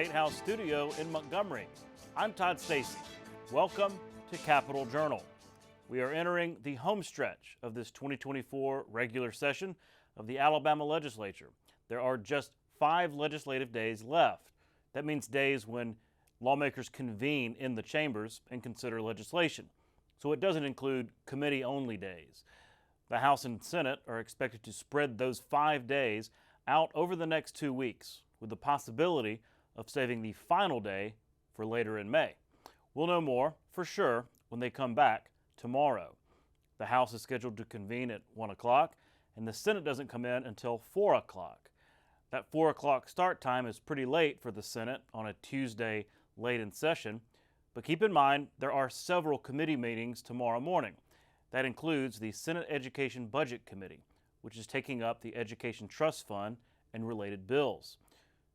State House studio in Montgomery. I'm Todd Stacy. Welcome to Capitol Journal. We are entering the home stretch of this 2024 regular session of the Alabama legislature. There are just 5 legislative days left. That means days when lawmakers convene in the chambers and consider legislation. So it doesn't include committee-only days. The House and Senate are expected to spread those 5 days out over the next 2 weeks, with the possibility of saving the final day for later in May. We'll know more for sure when they come back tomorrow. The House is scheduled to convene at 1 o'clock, and the Senate doesn't come in until 4 o'clock. That 4 o'clock start time is pretty late for the Senate on a Tuesday late in session, but keep in mind there are several committee meetings tomorrow morning. That includes the Senate Education Budget Committee, which is taking up the Education Trust Fund and related bills.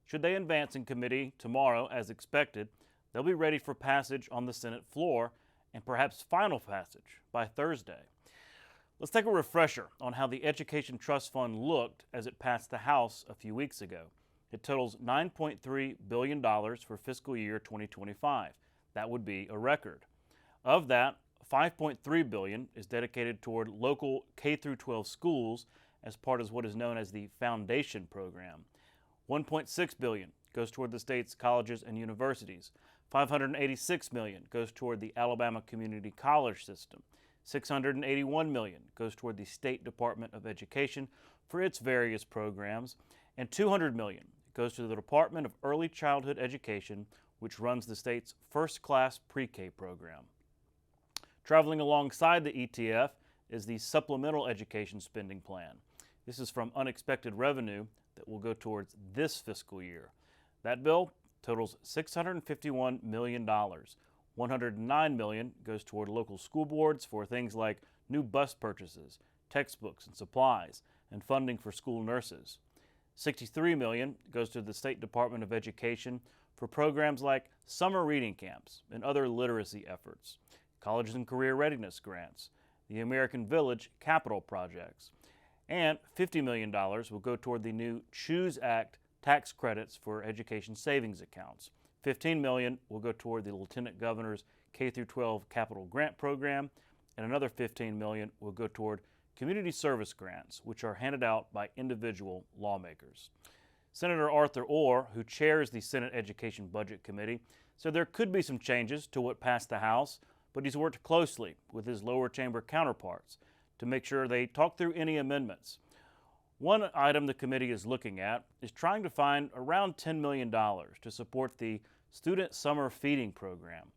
Should they advance in committee tomorrow as expected, they'll be ready for passage on the Senate floor and perhaps final passage by Thursday. Let's take a refresher on how the Education Trust Fund looked as it passed the House a few weeks ago. It totals $9.3 billion for fiscal year 2025. That would be a record. Of that, $5.3 billion is dedicated toward local K-12 schools as part of what is known as the Foundation Program. $1.6 billion goes toward the state's colleges and universities. $586 million goes toward the Alabama Community College System. $681 million goes toward the State Department of Education for its various programs. And $200 million goes to the Department of Early Childhood Education, which runs the state's first-class pre-K program. Traveling alongside the ETF is the Supplemental Education Spending Plan. This is from unexpected revenue that will go towards this fiscal year. That bill totals $651 million. $109 million goes toward local school boards for things like new bus purchases, textbooks and supplies, and funding for school nurses. $63 million goes to the State Department of Education for programs like summer reading camps and other literacy efforts, colleges and career readiness grants, the American Village capital projects, and $50 million will go toward the new CHOOSE Act tax credits for education savings accounts. $15 million will go toward the Lieutenant Governor's K-12 capital grant program, and another $15 million will go toward community service grants, which are handed out by individual lawmakers. Senator Arthur Orr, who chairs the Senate Education Budget Committee, said there could be some changes to what passed the House, but he's worked closely with his lower chamber counterparts to make sure they talk through any amendments. One item the committee is looking at is trying to find around $10 million to support the Student Summer Feeding Program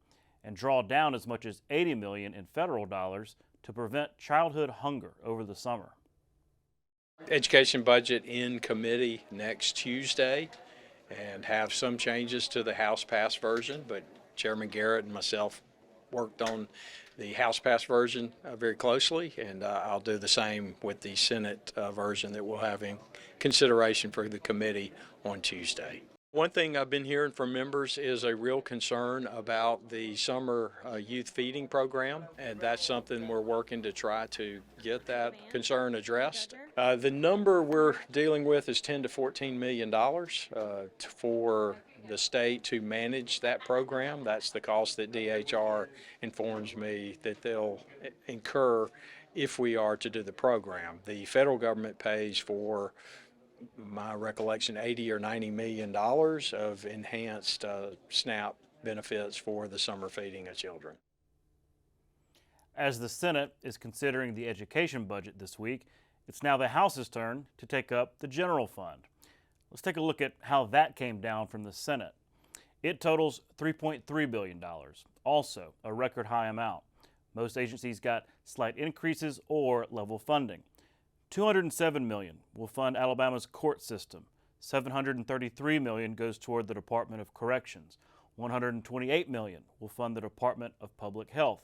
and draw down as much as $80 million in federal dollars to prevent childhood hunger over the summer. Education budget in committee next Tuesday and have some changes to the House passed version, but Chairman Garrett and myself worked on the House passed version very closely, and I'll do the same with the Senate version that we'll have in consideration for the committee on Tuesday. One thing I've been hearing from members is a real concern about the summer youth feeding program, and that's something we're working to try to get that concern addressed. The number we're dealing with is $10 to $14 million for the state to manage that program. That's the cost that DHR informs me that they'll incur if we are to do the program. The federal government pays for, my recollection, $80 or $90 million of enhanced SNAP benefits for the summer feeding of children. As the Senate is considering the education budget this week, it's now the House's turn to take up the general fund. Let's take a look at how that came down from the Senate. It totals $3.3 billion, also a record high amount. Most agencies got slight increases or level funding. $207 million will fund Alabama's court system. $733 million goes toward the Department of Corrections. $128 million will fund the Department of Public Health.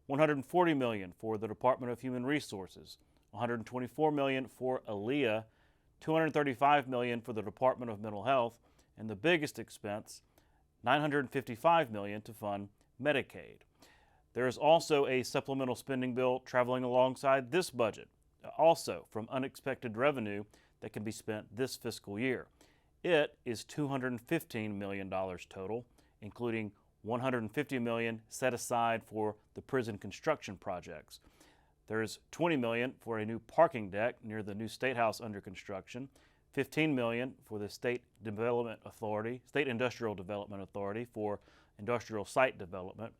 $140 million for the Department of Human Resources. $124 million for ALEA. $235 million for the Department of Mental Health, and the biggest expense, $955 million to fund Medicaid. There is also a supplemental spending bill traveling alongside this budget, also from unexpected revenue that can be spent this fiscal year. It is $215 million total, including $150 million set aside for the prison construction projects. There's $20 million for a new parking deck near the new State House under construction, $15 million for the State Industrial Development Authority for industrial site development,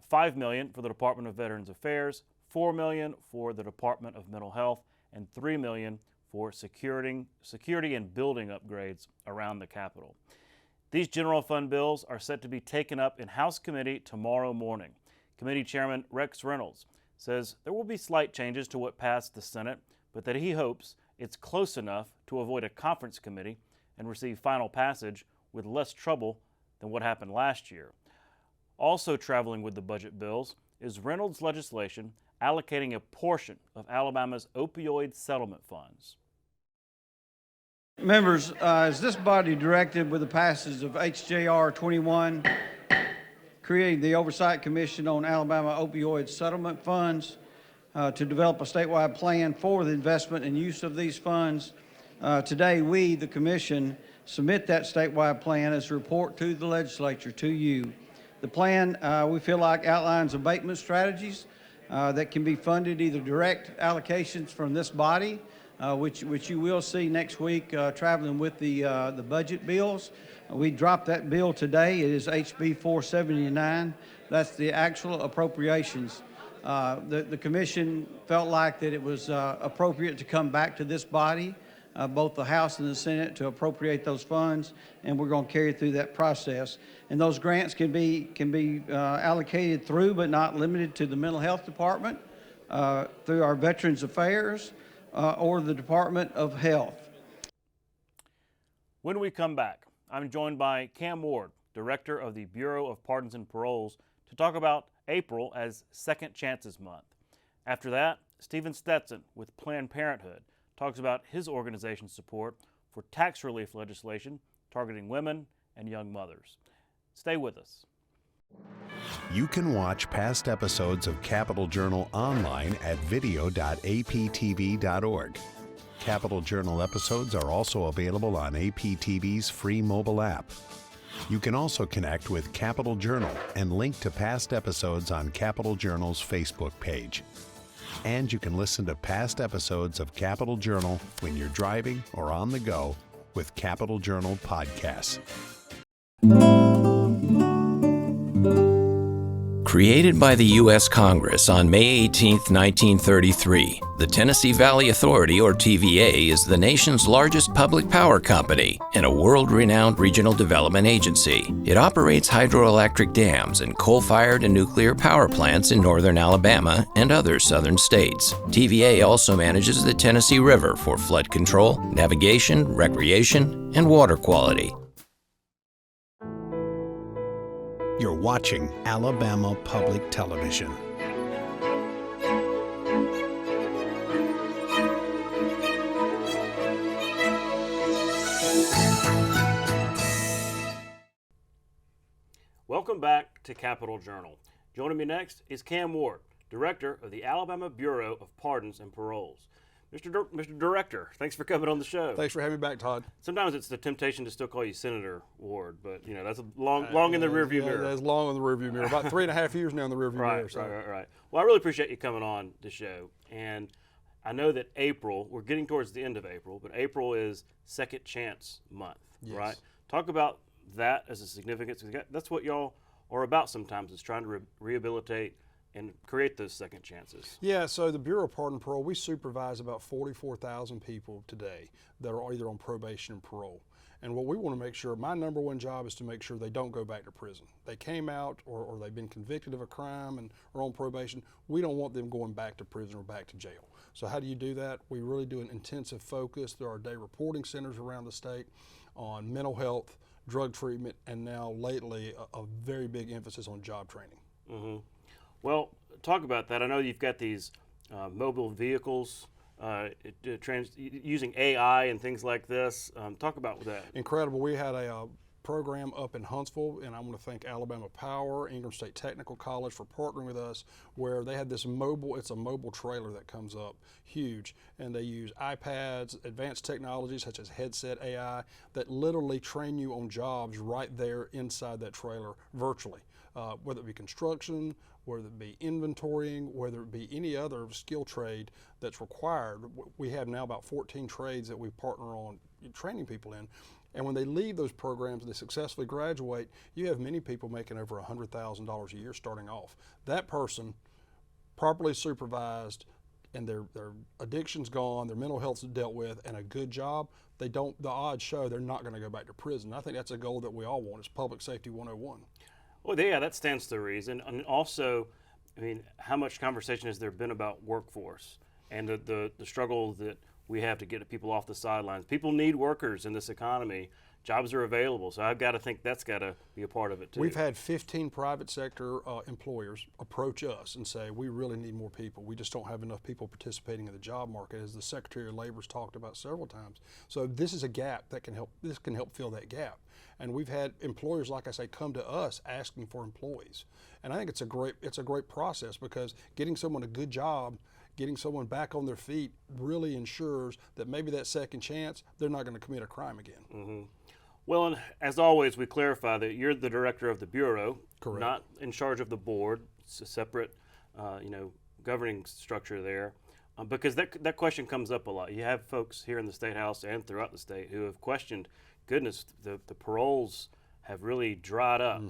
$5 million for the Department of Veterans Affairs, $4 million for the Department of Mental Health, and $3 million for security and building upgrades around the Capitol. These general fund bills are set to be taken up in House Committee tomorrow morning. Committee Chairman Rex Reynolds says there will be slight changes to what passed the Senate, but that he hopes it's close enough to avoid a conference committee and receive final passage with less trouble than what happened last year. Also traveling with the budget bills is Reynolds' legislation allocating a portion of Alabama's opioid settlement funds. Members, as this body directed with the passage of HJR 21, creating the Oversight Commission on Alabama Opioid Settlement Funds to develop a statewide plan for the investment and use of these funds. Today, we, the Commission, submit that statewide plan as a report to the legislature, to you. The plan, we feel like, outlines abatement strategies that can be funded either direct allocations from this body, which you will see next week traveling with the budget bills. We dropped that bill today. It is HB 479. That's the actual appropriations. The commission felt like that it was appropriate to come back to this body, both the House and the Senate, to appropriate those funds, and we're going to carry through that process. And those grants can be allocated through, but not limited to, the Mental Health Department, through our Veterans Affairs, or the Department of Health. When we come back, I'm joined by Cam Ward, Director of the Bureau of Pardons and Paroles, to talk about April as Second Chances Month. After that, Stephen Stetson with Planned Parenthood talks about his organization's support for tax relief legislation targeting women and young mothers. Stay with us. You can watch past episodes of Capital Journal online at video.aptv.org. Capital Journal episodes are also available on APTV's free mobile app. You can also connect with Capital Journal and link to past episodes on Capital Journal's Facebook page. And you can listen to past episodes of Capital Journal when you're driving or on the go with Capital Journal podcasts. Created by the U.S. Congress on May 18, 1933, the Tennessee Valley Authority, or TVA, is the nation's largest public power company and a world-renowned regional development agency. It operates hydroelectric dams and coal-fired and nuclear power plants in northern Alabama and other southern states. TVA also manages the Tennessee River for flood control, navigation, recreation, and water quality. You're watching Alabama Public Television. Welcome back to Capital Journal. Joining me next is Cam Ward, Director of the Alabama Bureau of Pardons and Paroles. Mr. Director, thanks for coming on the show. Thanks for having me back, Todd. Sometimes it's the temptation to still call you Senator Ward, but you know that's a long in the rearview mirror. That's long in the rearview mirror. About 3.5 years now in the rearview mirror. So. Right. Well, I really appreciate you coming on the show, and I know that we're getting towards the end of April, but April is Second Chance Month, right? Talk about that as a significance. That's what y'all are about sometimes, is trying to rehabilitate and create those second chances. Yeah, so the Bureau of Pardon and Parole, we supervise about 44,000 people today that are either on probation and parole. And what we want to make sure, my number one job is to make sure they don't go back to prison. They came out or they've been convicted of a crime and are on probation. We don't want them going back to prison or back to jail. So how do you do that? We really do an intensive focus through our day reporting centers around the state on mental health, drug treatment, and now lately a very big emphasis on job training. Mm-hmm. Well, talk about that. I know you've got these mobile vehicles using AI and things like this. Talk about that. Incredible. We had a program up in Huntsville, and I want to thank Alabama Power, Ingram State Technical College for partnering with us, where they had this it's a mobile trailer that comes up, huge, and they use iPads, advanced technologies such as headset AI that literally train you on jobs right there inside that trailer virtually, whether it be construction, whether it be inventorying, whether it be any other skill trade that's required. We have now about 14 trades that we partner on training people in. And when they leave those programs and they successfully graduate, you have many people making over $100,000 a year starting off. That person, properly supervised, and their addiction's gone, their mental health's dealt with, and a good job, the odds show they're not going to go back to prison. I think that's a goal that we all want. It's Public Safety 101. Well, yeah, that stands to reason. And also, I mean, how much conversation has there been about workforce and the struggle that we have to get people off the sidelines? People need workers in this economy. Jobs are available, so I've got to think that's got to be a part of it too. We've had 15 private sector employers approach us and say, we really need more people. We just don't have enough people participating in the job market, as the Secretary of Labor's talked about several times. So this is a gap that can help fill that gap. And we've had employers, like I say, come to us asking for employees. And I think it's a great process, because getting someone a good job, getting someone back on their feet really ensures that maybe that second chance, they're not going to commit a crime again. Mm-hmm. Well, and as always, we clarify that you're the director of the Bureau, correct, not in charge of the board. It's a separate, governing structure there. Because that question comes up a lot. You have folks here in the State House and throughout the state who have questioned, goodness, the paroles have really dried up,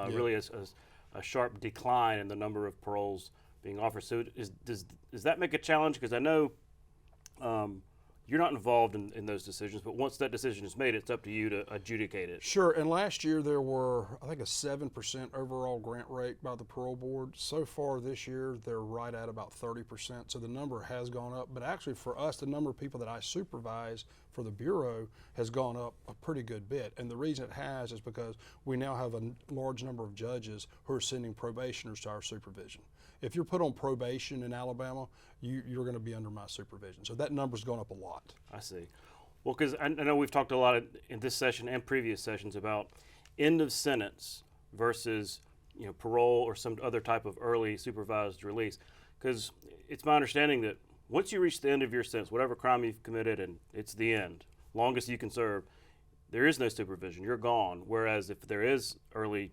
really a sharp decline in the number of paroles being offered. So does that make a challenge? Because I know you're not involved in those decisions, but once that decision is made, it's up to you to adjudicate it. Sure, and last year there were, I think, a 7% overall grant rate by the parole board. So far this year, they're right at about 30%, so the number has gone up. But actually for us, the number of people that I supervise for the Bureau has gone up a pretty good bit. And the reason it has is because we now have a large number of judges who are sending probationers to our supervision. If you're put on probation in Alabama, you're going to be under my supervision. So that number's gone up a lot. I see. Well, because I know we've talked a lot in this session and previous sessions about end of sentence versus parole or some other type of early supervised release. Because it's my understanding that once you reach the end of your sentence, whatever crime you've committed, and it's the end, longest you can serve, there is no supervision. You're gone. Whereas if there is early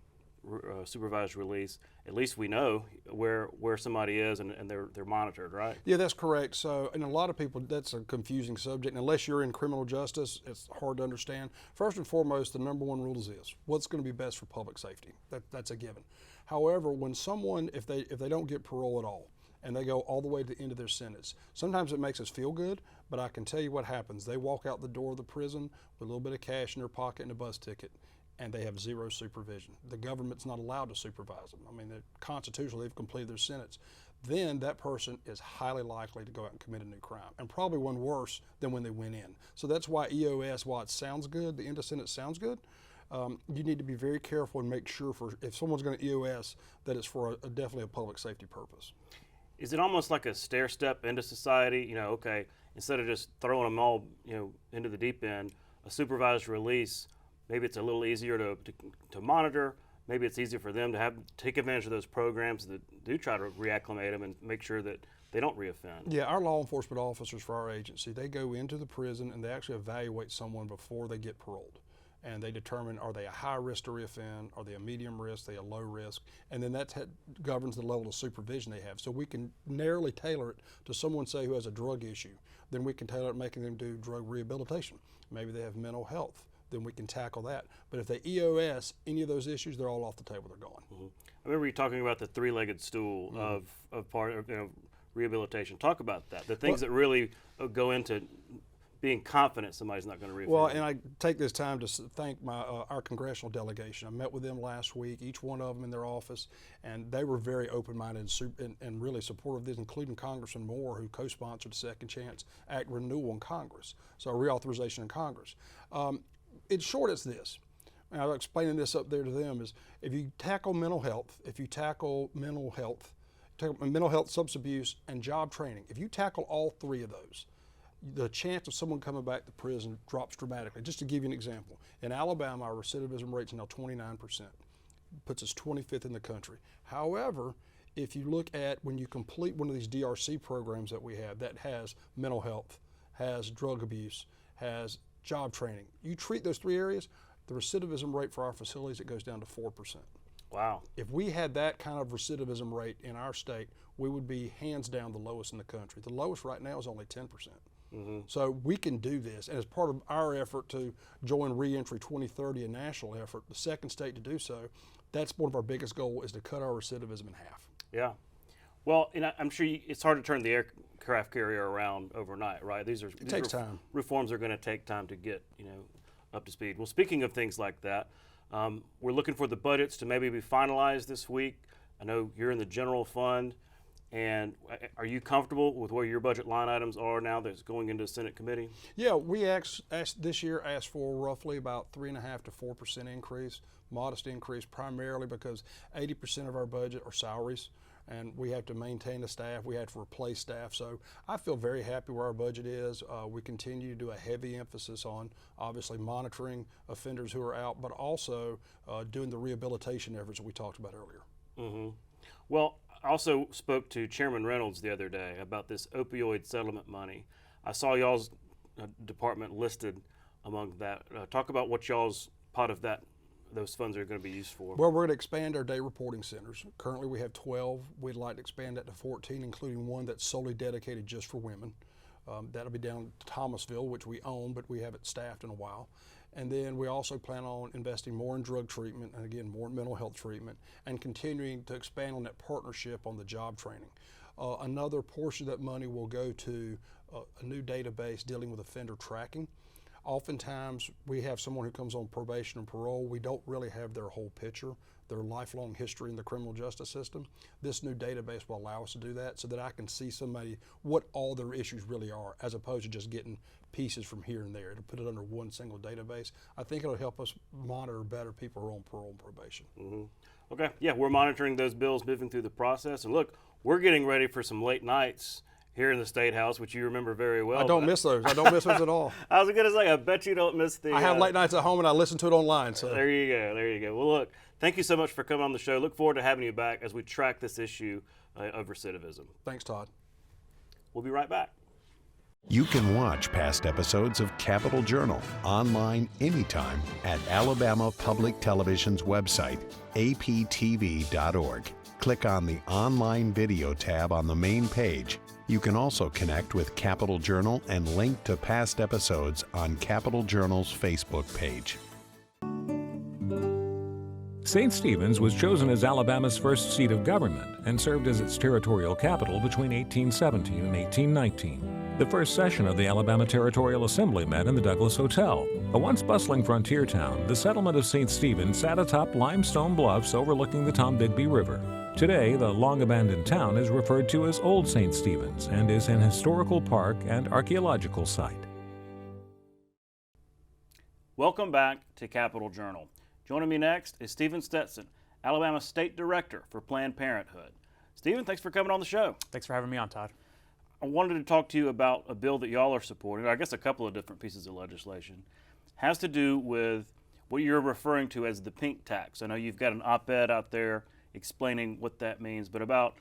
supervised release, at least we know where somebody is and they're monitored, right? Yeah, that's correct. So, and a lot of people, that's a confusing subject. And unless you're in criminal justice, it's hard to understand. First and foremost, the number one rule is this: what's going to be best for public safety? That's a given. However, when someone, if they don't get parole at all, and they go all the way to the end of their sentence, sometimes it makes us feel good, but I can tell you what happens. They walk out the door of the prison with a little bit of cash in their pocket and a bus ticket, and they have zero supervision. The government's not allowed to supervise them. I mean, constitutionally, they've completed their sentence. Then that person is highly likely to go out and commit a new crime, and probably one worse than when they went in. So that's why EOS, while it sounds good, the end of sentence sounds good, you need to be very careful and make sure if someone's going to EOS, that it's for definitely a public safety purpose. Is it almost like a stair step into society? Okay, instead of just throwing them all, into the deep end, a supervised release, maybe it's a little easier to monitor. Maybe it's easier for them to take advantage of those programs that do try to reacclimate them and make sure that they don't reoffend. Yeah, our law enforcement officers for our agency, they go into the prison and they actually evaluate someone before they get paroled. And they determine, are they a high risk to reoffend? Are they a medium risk? Are they a low risk? And then that governs the level of supervision they have. So we can narrowly tailor it to someone, say, who has a drug issue. Then we can tailor it, making them do drug rehabilitation. Maybe they have mental health. Then we can tackle that. But if they EOS any of those issues, they're all off the table. They're gone. Mm-hmm. I remember you talking about the three-legged stool of part of rehabilitation. Talk about that. The things that really go into being confident somebody's not going to reoffend. Well, and I take this time to thank our congressional delegation. I met with them last week, each one of them in their office, and they were very open-minded and really supportive of this, including Congressman Moore, who co-sponsored the Second Chance Act renewal in Congress, so a reauthorization in Congress. In short, it's this. And I'm explaining this up there to them, is if you tackle mental health, mental health, substance abuse, and job training, if you tackle all three of those, the chance of someone coming back to prison drops dramatically. Just to give you an example, in Alabama, our recidivism rate is now 29%, puts us 25th in the country. However, if you look at when you complete one of these DRC programs that we have that has mental health, has drug abuse, has job training, you treat those 3 areas, the recidivism rate for our facilities, it goes down to 4%. Wow. If we had that kind of recidivism rate in our state, we would be hands down the lowest in the country. The lowest right now is only 10%. So we can do this, and as part of our effort to join Reentry 2030, a national effort, the second state to do so, that's one of our biggest goals, is to cut our recidivism in half. Yeah. Well, and I'm sure it's hard to turn the aircraft carrier around overnight, right? These takes time. Reforms are going to take time to get, up to speed. Well, speaking of things like that, we're looking for the budgets to maybe be finalized this week. I know you're in the general fund. And are you comfortable with where your budget line items are now that's going into the Senate committee? Yeah, we this year asked for roughly about 3.5% to 4% increase, modest increase, primarily because 80% of our budget are salaries, and we have to maintain the staff, we have to replace staff. So I feel very happy where our budget is. We continue to do a heavy emphasis on obviously monitoring offenders who are out, but also doing the rehabilitation efforts that we talked about earlier. Well, I also spoke to Chairman Reynolds the other day about this opioid settlement money. I saw y'all's department listed among that. Talk about what y'all's pot of those funds are going to be used for. Well, we're going to expand our day reporting centers. Currently we have 12. We'd like to expand that to 14, including one that's solely dedicated just for women. That'll be down to Thomasville, which we own, but we haven't staffed in a while. And then we also plan on investing more in drug treatment and again, more in mental health treatment, and continuing to expand on that partnership on the job training. Another portion of that money will go to a new database dealing with offender tracking. Oftentimes we have someone who comes on probation and parole, we don't really have their whole picture, their lifelong history in the criminal justice system. This new database will allow us to do that so that I can see somebody what all their issues really are, as opposed to just getting pieces from here and there. It'll put it under one single database. I think it'll help us monitor better people who are on parole and probation. Okay, yeah, we're monitoring those bills moving through the process. And look, we're getting ready for some late nights here in the State House, which you remember very well. I don't miss those. I don't miss those at all. I was going to say, I bet you don't miss the... I have late nights at home and I listen to it online. So There you go. Well, look, thank you so much for coming on the show. Look forward to having you back as we track this issue of recidivism. Thanks, Todd. We'll be right back. You can watch past episodes of Capital Journal online anytime at Alabama Public Television's website, aptv.org. Click on the Online Video tab on the main page. You can also connect with Capital Journal and link to past episodes on Capital Journal's Facebook page. St. Stephen's was chosen as Alabama's first seat of government and served as its territorial capital between 1817 and 1819. The first session of the Alabama Territorial Assembly met in the Douglas Hotel. A once bustling frontier town, the settlement of St. Stephen's sat atop limestone bluffs overlooking the Tombigbee River. Today, the long-abandoned town is referred to as Old St. Stephen's and is an historical park and archaeological site. Welcome back to Capital Journal. Joining me next is Stephen Stetson, Alabama State Director for Planned Parenthood. Stephen, thanks for coming on the show. Thanks for having me on, Todd. I wanted to talk to you about a bill that y'all are supporting, or I guess a couple of different pieces of legislation. Has to do with what you're referring to as the pink tax. I know you've got an op-ed out there explaining what that means, but about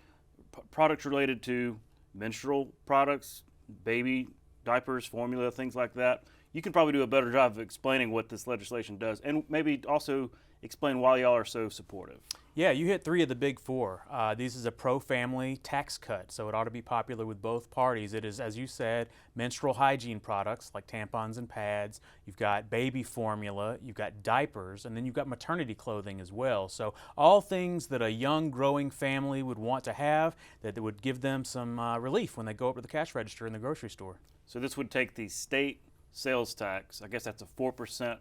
products related to menstrual products, baby diapers, formula, things like that. You can probably do a better job of explaining what this legislation does, and maybe also explain why y'all are so supportive. Yeah, you hit three of the big four. This is a pro-family tax cut, so it ought to be popular with both parties. It is, as you said, menstrual hygiene products like tampons and pads. You've got baby formula, you've got diapers, and then you've got maternity clothing as well. So all things that a young, growing family would want to have that would give them some relief when they go up to the cash register in the grocery store. So this would take the state sales tax, I guess that's a 4%,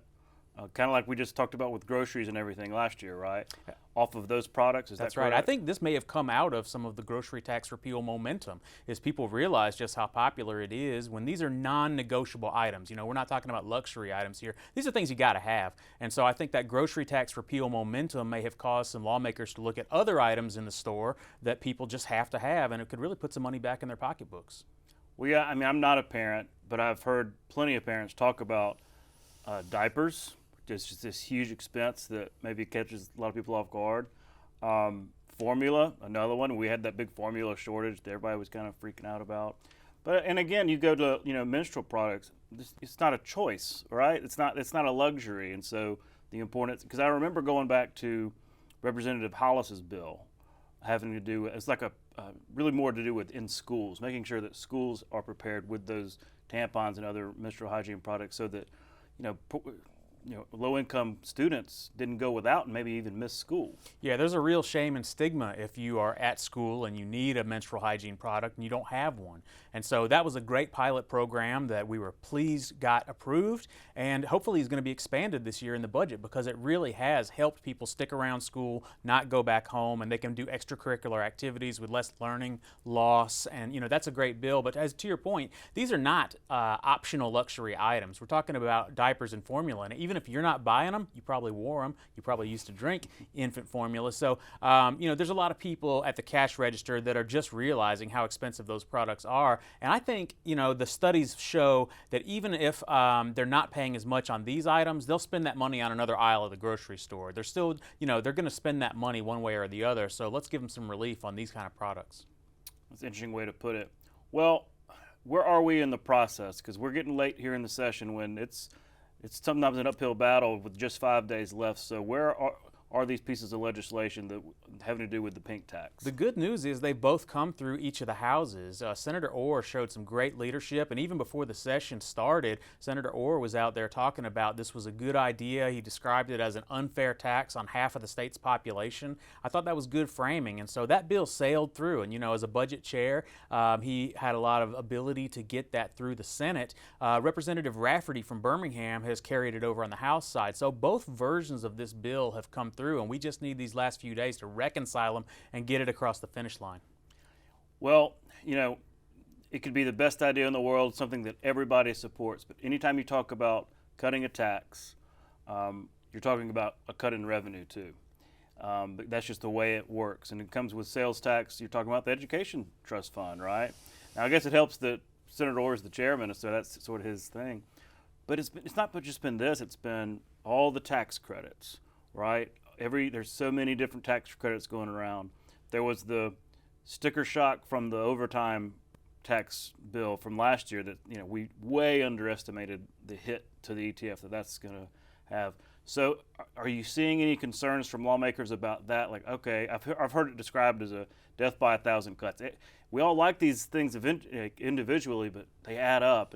kind of like we just talked about with groceries and everything last year, right? Off of those products, is that correct? That's right. I think this may have come out of some of the grocery tax repeal momentum, is people realize just how popular it is when these are non-negotiable items. You know, we're not talking about luxury items here. These are things you got to have. And so I think that grocery tax repeal momentum may have caused some lawmakers to look at other items in the store that people just have to have, and it could really put some money back in their pocketbooks. Well, yeah, I mean, I'm not a parent, but I've heard plenty of parents talk about diapers, just this huge expense that maybe catches a lot of people off guard. Formula, another one. We had that big formula shortage that everybody was kind of freaking out about. But and again, you go to menstrual products. It's not a choice, right? It's not a luxury, and so the importance. Because I remember going back to Representative Hollis's bill, having to do with, it's like a really more to do with in schools, making sure that schools are prepared with those tampons and other menstrual hygiene products, so that low-income students didn't go without and maybe even miss school. Yeah, there's a real shame and stigma if you are at school and you need a menstrual hygiene product and you don't have one. And so that was a great pilot program that we were pleased got approved, and hopefully is going to be expanded this year in the budget, because it really has helped people stick around school, not go back home, and they can do extracurricular activities with less learning loss. And that's a great bill. But as to your point, these are not optional luxury items. We're talking about diapers and formula, and even if you're not buying them, you probably wore them. You probably used to drink infant formula. So, there's a lot of people at the cash register that are just realizing how expensive those products are. And I think, the studies show that even if they're not paying as much on these items, they'll spend that money on another aisle of the grocery store. They're still, they're going to spend that money one way or the other. So let's give them some relief on these kind of products. That's an interesting way to put it. Well, where are we in the process? Because we're getting late here in the session when it's sometimes an uphill battle with just 5 days left. So where are these pieces of legislation that having to do with the pink tax? The good news is they both come through each of the houses. Senator Orr showed some great leadership, and even before the session started, Senator Orr was out there talking about this was a good idea. He described it as an unfair tax on half of the state's population. I thought that was good framing, and so that bill sailed through. And as a budget chair, he had a lot of ability to get that through the Senate. Representative Rafferty from Birmingham has carried it over on the House side. So both versions of this bill have come through, and we just need these last few days to reconcile them and get it across the finish line. Well, it could be the best idea in the world, something that everybody supports, but anytime you talk about cutting a tax, you're talking about a cut in revenue too. But that's just the way it works, and it comes with sales tax. You're talking about the education trust fund, right? Now, I guess it helps that Senator Orr is the chairman, so that's sort of his thing. But it's not just been this; it's been all the tax credits, right? There's so many different tax credits going around. There was the sticker shock from the overtime tax bill from last year that we way underestimated the hit to the ETF that's going to have. So are you seeing any concerns from lawmakers about that? Like, okay, I've heard it described as a death by 1,000 cuts. We all like these things individually, but they add up.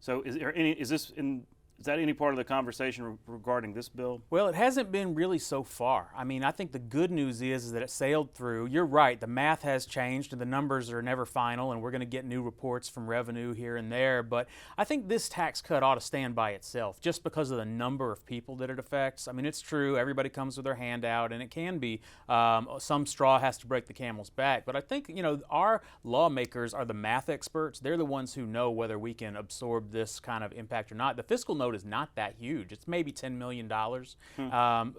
So is that any part of the conversation regarding this bill? Well, it hasn't been really so far. I mean, I think the good news is that it sailed through. You're right, the math has changed and the numbers are never final, and we're going to get new reports from revenue here and there. But I think this tax cut ought to stand by itself just because of the number of people that it affects. I mean, it's true, everybody comes with their hand out, and it can be some straw has to break the camel's back. But I think, our lawmakers are the math experts. They're the ones who know whether we can absorb this kind of impact or not. The fiscal note is not that huge. It's maybe $10 million.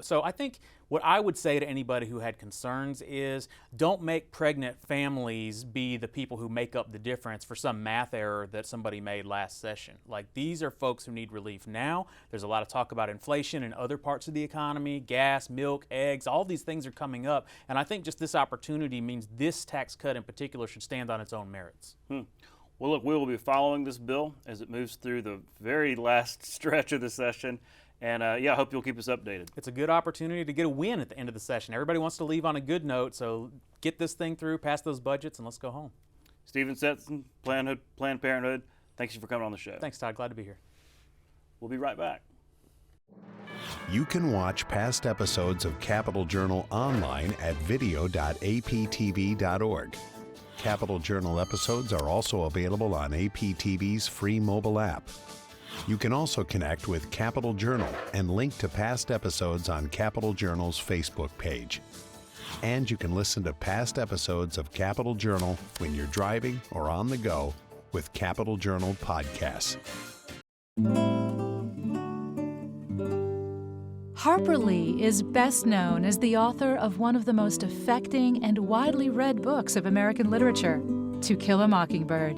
So I think what I would say to anybody who had concerns is don't make pregnant families be the people who make up the difference for some math error that somebody made last session. Like, these are folks who need relief now. There's a lot of talk about inflation in other parts of the economy, gas, milk, eggs, all these things are coming up. And I think just this opportunity means this tax cut in particular should stand on its own merits. Well, look, we will be following this bill as it moves through the very last stretch of the session. And I hope you'll keep us updated. It's a good opportunity to get a win at the end of the session. Everybody wants to leave on a good note, so get this thing through, pass those budgets, and let's go home. Stephen Stetson, Planned Parenthood, thanks you for coming on the show. Thanks, Todd. Glad to be here. We'll be right back. You can watch past episodes of Capital Journal online at video.aptv.org. Capital Journal episodes are also available on APTV's free mobile app. You can also connect with Capital Journal and link to past episodes on Capital Journal's Facebook page. And you can listen to past episodes of Capital Journal when you're driving or on the go with Capital Journal podcasts. Harper Lee is best known as the author of one of the most affecting and widely read books of American literature, To Kill a Mockingbird.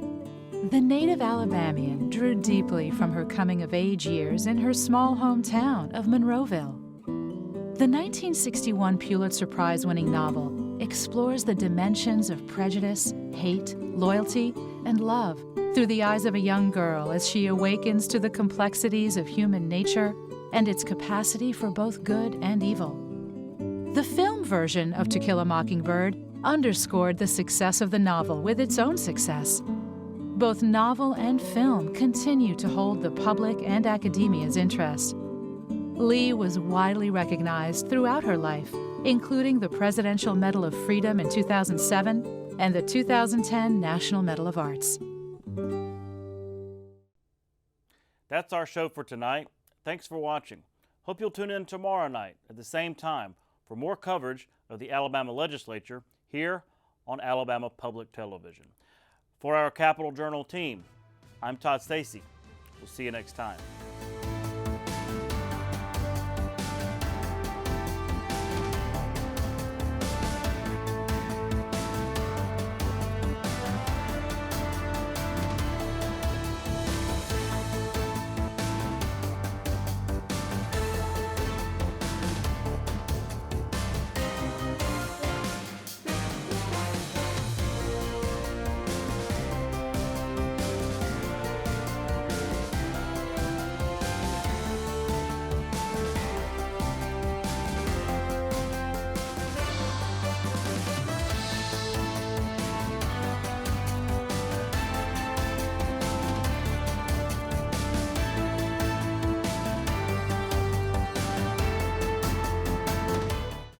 The native Alabamian drew deeply from her coming-of-age years in her small hometown of Monroeville. The 1961 Pulitzer Prize-winning novel explores the dimensions of prejudice, hate, loyalty, and love through the eyes of a young girl as she awakens to the complexities of human nature and its capacity for both good and evil. The film version of To Kill a Mockingbird underscored the success of the novel with its own success. Both novel and film continue to hold the public and academia's interest. Lee was widely recognized throughout her life, including the Presidential Medal of Freedom in 2007 and the 2010 National Medal of Arts. That's our show for tonight. Thanks for watching. Hope you'll tune in tomorrow night at the same time for more coverage of the Alabama legislature here on Alabama Public Television. For our Capitol Journal team, I'm Todd Stacy. We'll see you next time.